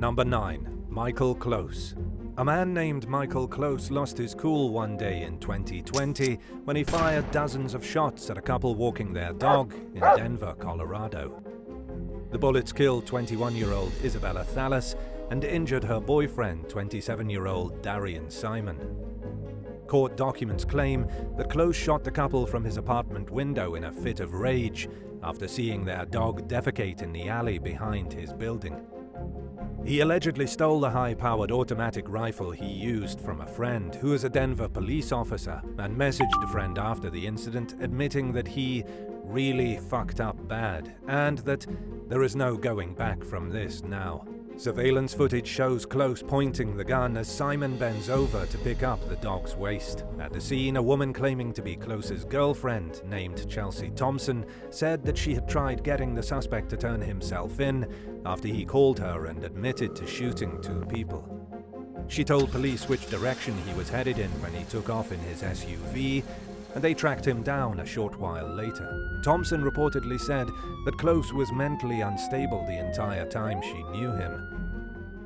Number 9. Michael Close. A man named Michael Close lost his cool one day in 2020 when he fired dozens of shots at a couple walking their dog in Denver, Colorado. The bullets killed 21-year-old Isabella Thallas and injured her boyfriend, 27-year-old Darian Simon. Court documents claim that Close shot the couple from his apartment window in a fit of rage after seeing their dog defecate in the alley behind his building. He allegedly stole the high-powered automatic rifle he used from a friend who is a Denver police officer and messaged a friend after the incident admitting that he really fucked up bad and that there is no going back from this now. Surveillance footage shows Close pointing the gun as Simon bends over to pick up the dog's waist. At the scene, a woman claiming to be Close's girlfriend, named Chelsea Thompson, said that she had tried getting the suspect to turn himself in after he called her and admitted to shooting 2 people. She told police which direction he was headed in when he took off in his SUV, and they tracked him down a short while later. Thompson reportedly said that Close was mentally unstable the entire time she knew him.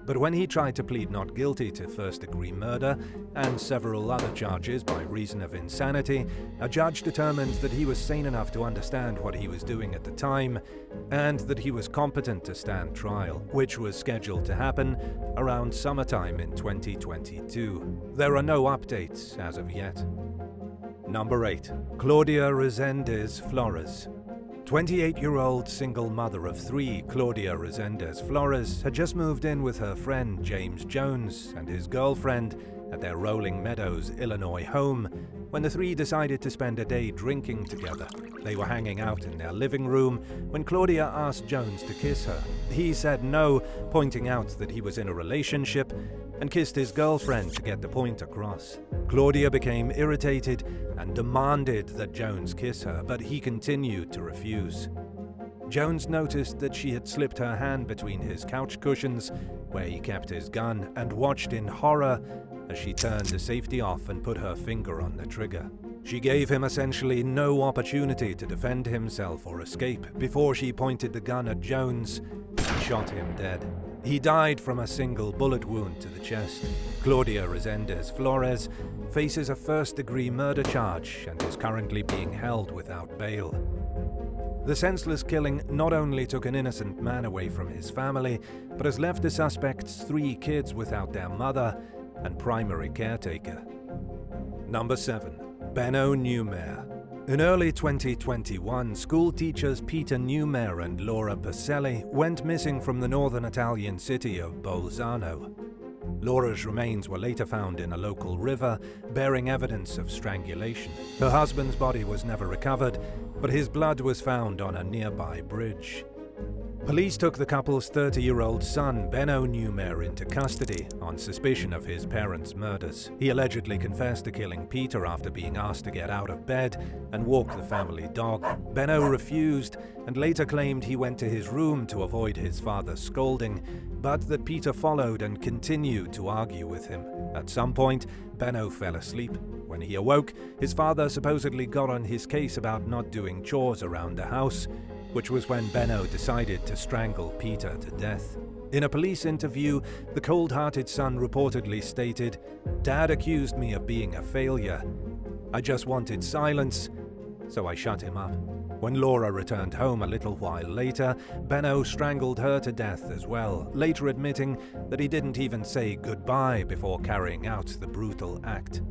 But when he tried to plead not guilty to first-degree murder and several other charges by reason of insanity, a judge determined that he was sane enough to understand what he was doing at the time and that he was competent to stand trial, which was scheduled to happen around summertime in 2022. There are no updates as of yet. Number 8. Claudia Resendez Flores. 28-year-old single mother of 3, Claudia Resendez Flores had just moved in with her friend James Jones and his girlfriend at their Rolling Meadows, Illinois home when the 3 decided to spend a day drinking together. They were hanging out in their living room when Claudia asked Jones to kiss her. He said no, pointing out that he was in a relationship, and kissed his girlfriend to get the point across. Claudia became irritated and demanded that Jones kiss her, but he continued to refuse. Jones noticed that she had slipped her hand between his couch cushions, where he kept his gun, and watched in horror as she turned the safety off and put her finger on the trigger. She gave him essentially no opportunity to defend himself or escape before she pointed the gun at Jones and shot him dead. He died from a single bullet wound to the chest. Claudia Resendez Flores faces a first-degree murder charge and is currently being held without bail. The senseless killing not only took an innocent man away from his family, but has left the suspects 3 kids without their mother and primary caretaker. Number 7. Beno Newmare. In early 2021, school teachers Peter Newmare and Laura Pacelli went missing from the northern Italian city of Bolzano. Laura's remains were later found in a local river, bearing evidence of strangulation. Her husband's body was never recovered, but his blood was found on a nearby bridge. Police took the couple's 30-year-old son, Beno Newmare, into custody on suspicion of his parents' murders. He allegedly confessed to killing Peter after being asked to get out of bed and walk the family dog. Beno refused and later claimed he went to his room to avoid his father's scolding, but that Peter followed and continued to argue with him. At some point, Beno fell asleep. When he awoke, his father supposedly got on his case about not doing chores around the house, which was when Beno decided to strangle Peter to death. In a police interview, the cold-hearted son reportedly stated, "Dad accused me of being a failure. I just wanted silence, so I shut him up." When Laura returned home a little while later, Beno strangled her to death as well, later admitting that he didn't even say goodbye before carrying out the brutal act.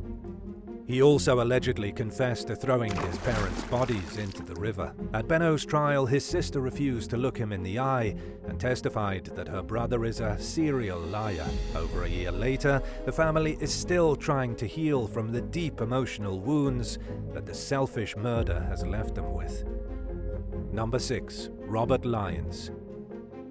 He also allegedly confessed to throwing his parents' bodies into the river. At Beno's trial, his sister refused to look him in the eye and testified that her brother is a serial liar. Over a year later, the family is still trying to heal from the deep emotional wounds that the selfish murder has left them with. Number 6. Robert Lyons.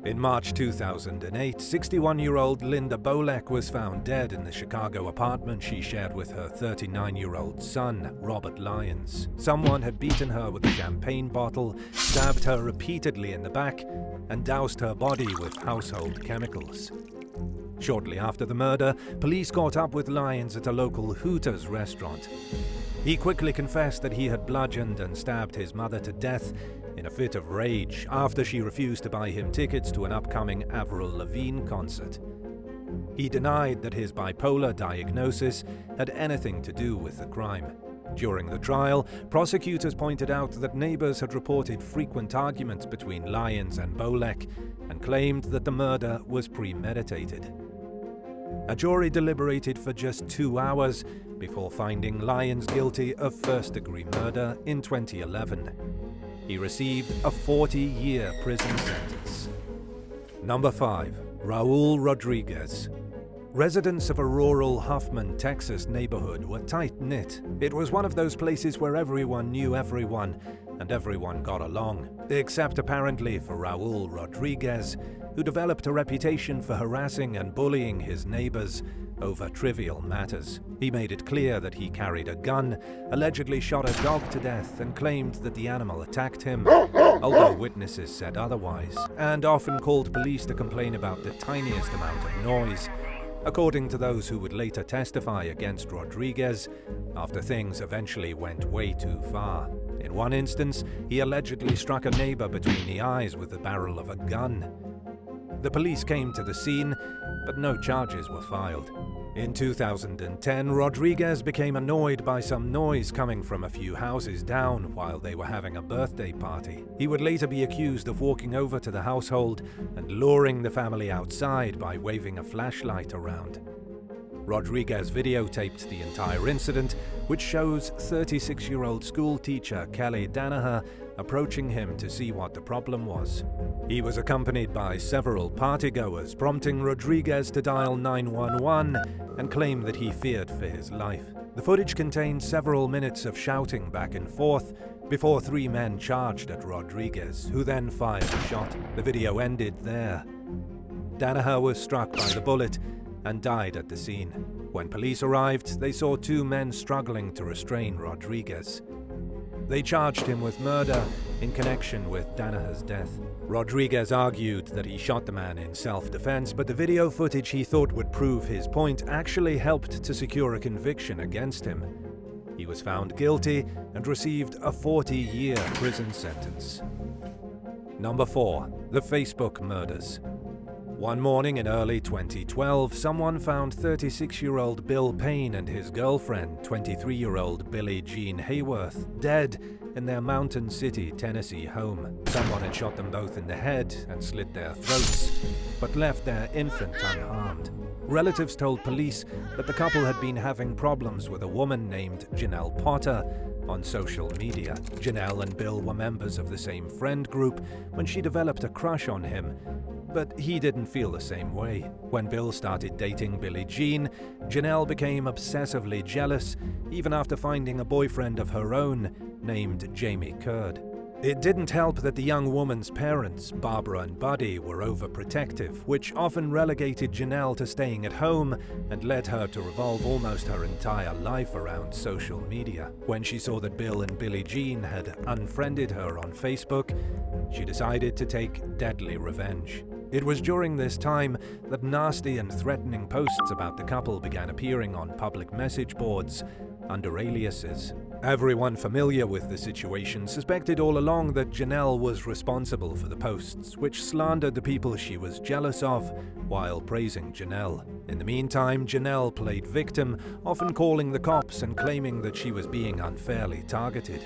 In March 2008, 61-year-old Linda Bolek was found dead in the Chicago apartment she shared with her 39-year-old son, Robert Lyons. Someone had beaten her with a champagne bottle, stabbed her repeatedly in the back, and doused her body with household chemicals. Shortly after the murder, police caught up with Lyons at a local Hooters restaurant. He quickly confessed that he had bludgeoned and stabbed his mother to death in a fit of rage after she refused to buy him tickets to an upcoming Avril Lavigne concert. He denied that his bipolar diagnosis had anything to do with the crime. During the trial, prosecutors pointed out that neighbors had reported frequent arguments between Lyons and Bolek and claimed that the murder was premeditated. A jury deliberated for just 2 hours before finding Lyons guilty of first-degree murder in 2011. He received a 40-year prison sentence. Number 5. Raul Rodriguez. Residents of a rural Huffman, Texas neighborhood were tight-knit. It was one of those places where everyone knew everyone and everyone got along, except apparently for Raul Rodriguez, who developed a reputation for harassing and bullying his neighbors over trivial matters. He made it clear that he carried a gun, allegedly shot a dog to death, and claimed that the animal attacked him, although witnesses said otherwise, and often called police to complain about the tiniest amount of noise, according to those who would later testify against Rodriguez after things eventually went way too far. In one instance, he allegedly struck a neighbor between the eyes with the barrel of a gun. The police came to the scene, but no charges were filed. In 2010, Rodriguez became annoyed by some noise coming from a few houses down while they were having a birthday party. He would later be accused of walking over to the household and luring the family outside by waving a flashlight around. Rodriguez videotaped the entire incident, which shows 36-year-old school teacher Kelly Danaher approaching him to see what the problem was. He was accompanied by several partygoers, prompting Rodriguez to dial 911 and claim that he feared for his life. The footage contained several minutes of shouting back and forth before 3 men charged at Rodriguez, who then fired a shot. The video ended there. Danaher was struck by the bullet and died at the scene. When police arrived, they saw 2 men struggling to restrain Rodriguez. They charged him with murder in connection with Danaher's death. Rodriguez argued that he shot the man in self-defense, but the video footage he thought would prove his point actually helped to secure a conviction against him. He was found guilty and received a 40-year prison sentence. Number 4. The Facebook murders. One morning in early 2012, someone found 36-year-old Bill Payne and his girlfriend, 23-year-old Billie Jean Hayworth, dead in their Mountain City, Tennessee home. Someone had shot them both in the head and slit their throats, but left their infant unharmed. Relatives told police that the couple had been having problems with a woman named Janelle Potter on social media. Janelle and Bill were members of the same friend group when she developed a crush on him, but he didn't feel the same way. When Bill started dating Billie Jean, Janelle became obsessively jealous, even after finding a boyfriend of her own named Jamie Curd. It didn't help that the young woman's parents, Barbara and Buddy, were overprotective, which often relegated Janelle to staying at home and led her to revolve almost her entire life around social media. When she saw that Bill and Billie Jean had unfriended her on Facebook, she decided to take deadly revenge. It was during this time that nasty and threatening posts about the couple began appearing on public message boards under aliases. Everyone familiar with the situation suspected all along that Janelle was responsible for the posts, which slandered the people she was jealous of while praising Janelle. In the meantime, Janelle played victim, often calling the cops and claiming that she was being unfairly targeted.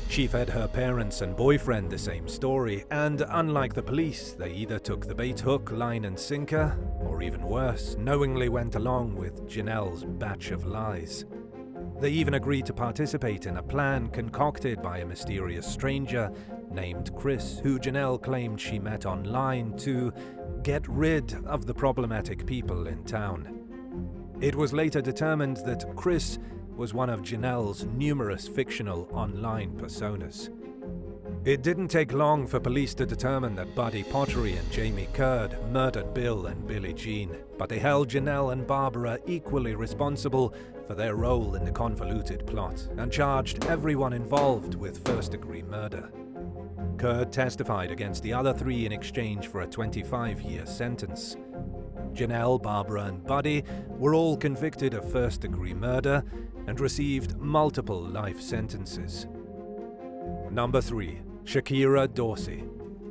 She fed her parents and boyfriend the same story, and unlike the police, they either took the bait hook, line and sinker, or even worse, knowingly went along with Janelle's batch of lies. They even agreed to participate in a plan concocted by a mysterious stranger named Chris, who Janelle claimed she met online to get rid of the problematic people in town. It was later determined that Chris was one of Janelle's numerous fictional online personas. It didn't take long for police to determine that Buddy Pottery and Jamie Curd murdered Bill and Billie Jean, but they held Janelle and Barbara equally responsible for their role in the convoluted plot and charged everyone involved with first-degree murder. Curd testified against the other 3 in exchange for a 25-year sentence. Janelle, Barbara, and Buddy were all convicted of first-degree murder and received multiple life sentences. Number 3. Shakira Dorsey.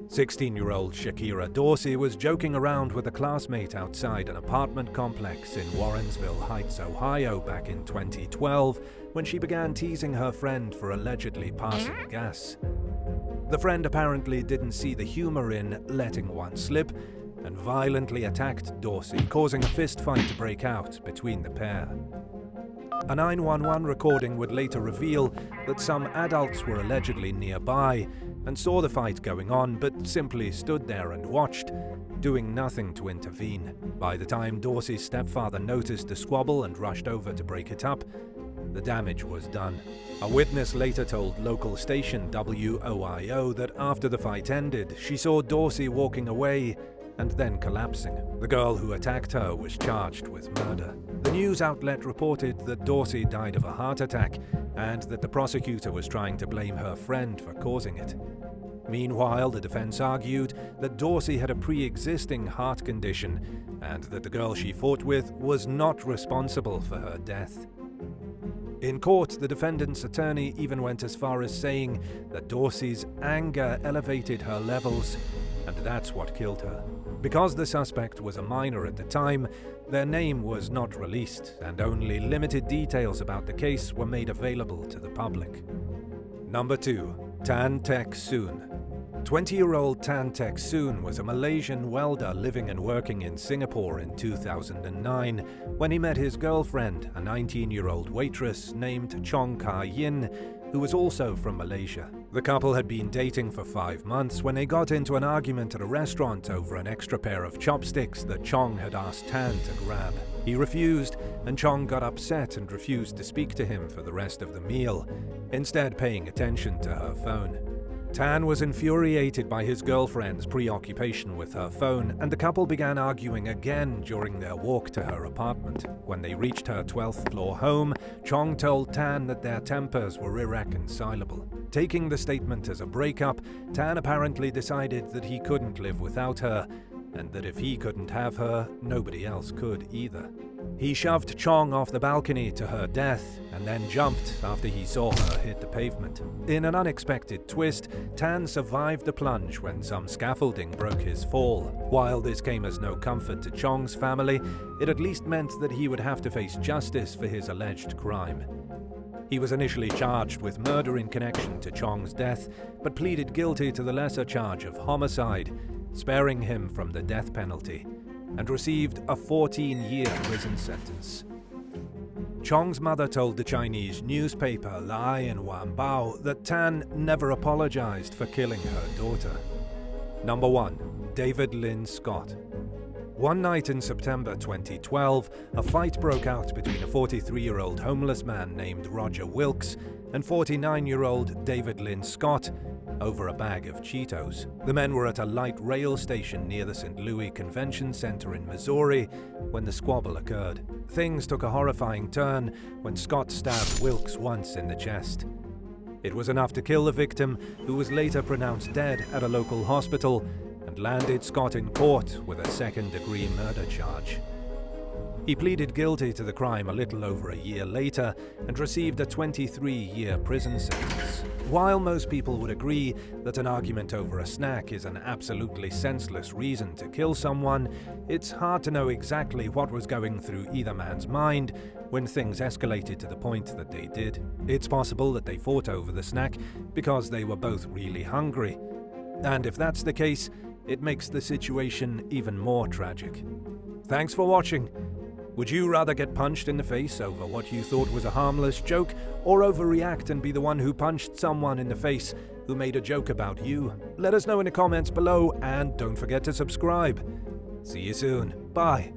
16-year-old Shakira Dorsey was joking around with a classmate outside an apartment complex in Warrensville Heights, Ohio back in 2012 when she began teasing her friend for allegedly passing gas. The friend apparently didn't see the humor in letting one slip and violently attacked Dorsey, causing a fist fight to break out between the pair. A 911 recording would later reveal that some adults were allegedly nearby and saw the fight going on but simply stood there and watched, doing nothing to intervene. By the time Dorsey's stepfather noticed the squabble and rushed over to break it up, the damage was done. A witness later told local station WOIO that after the fight ended, she saw Dorsey walking away and then collapsing. The girl who attacked her was charged with murder. The news outlet reported that Dorsey died of a heart attack and that the prosecutor was trying to blame her friend for causing it. Meanwhile, the defense argued that Dorsey had a pre-existing heart condition and that the girl she fought with was not responsible for her death. In court, the defendant's attorney even went as far as saying that Dorsey's anger elevated her levels, and that's what killed her. Because the suspect was a minor at the time, their name was not released, and only limited details about the case were made available to the public. Number 2. Tan Tek Soon. 20-year-old Tan Tek Soon was a Malaysian welder living and working in Singapore in 2009 when he met his girlfriend, a 19-year-old waitress named Chong Ka Yin, who was also from Malaysia. The couple had been dating for 5 months when they got into an argument at a restaurant over an extra pair of chopsticks that Chong had asked Tan to grab. He refused, and Chong got upset and refused to speak to him for the rest of the meal, instead paying attention to her phone. Tan was infuriated by his girlfriend's preoccupation with her phone, and the couple began arguing again during their walk to her apartment. When they reached her 12th floor home, Chong told Tan that their tempers were irreconcilable. Taking the statement as a breakup, Tan apparently decided that he couldn't live without her, and that if he couldn't have her, nobody else could either. He shoved Chong off the balcony to her death and then jumped after he saw her hit the pavement. In an unexpected twist, Tan survived the plunge when some scaffolding broke his fall. While this came as no comfort to Chong's family, it at least meant that he would have to face justice for his alleged crime. He was initially charged with murder in connection to Chong's death, but pleaded guilty to the lesser charge of homicide, sparing him from the death penalty, and received a 14-year prison sentence. Chong's mother told the Chinese newspaper Lion Wanbao that Tan never apologized for killing her daughter. Number 1. David Lynn Scott. One night in September 2012, a fight broke out between a 43-year-old homeless man named Roger Wilkes and 49-year-old David Lynn Scott over a bag of Cheetos. The men were at a light rail station near the St. Louis Convention Center in Missouri when the squabble occurred. Things took a horrifying turn when Scott stabbed Wilkes once in the chest. It was enough to kill the victim, who was later pronounced dead at a local hospital, and landed Scott in court with a second-degree murder charge. He pleaded guilty to the crime a little over a year later and received a 23-year prison sentence. While most people would agree that an argument over a snack is an absolutely senseless reason to kill someone, it's hard to know exactly what was going through either man's mind when things escalated to the point that they did. It's possible that they fought over the snack because they were both really hungry. And if that's the case, it makes the situation even more tragic. Thanks for watching. Would you rather get punched in the face over what you thought was a harmless joke, or overreact and be the one who punched someone in the face who made a joke about you? Let us know in the comments below, and don't forget to subscribe. See you soon. Bye.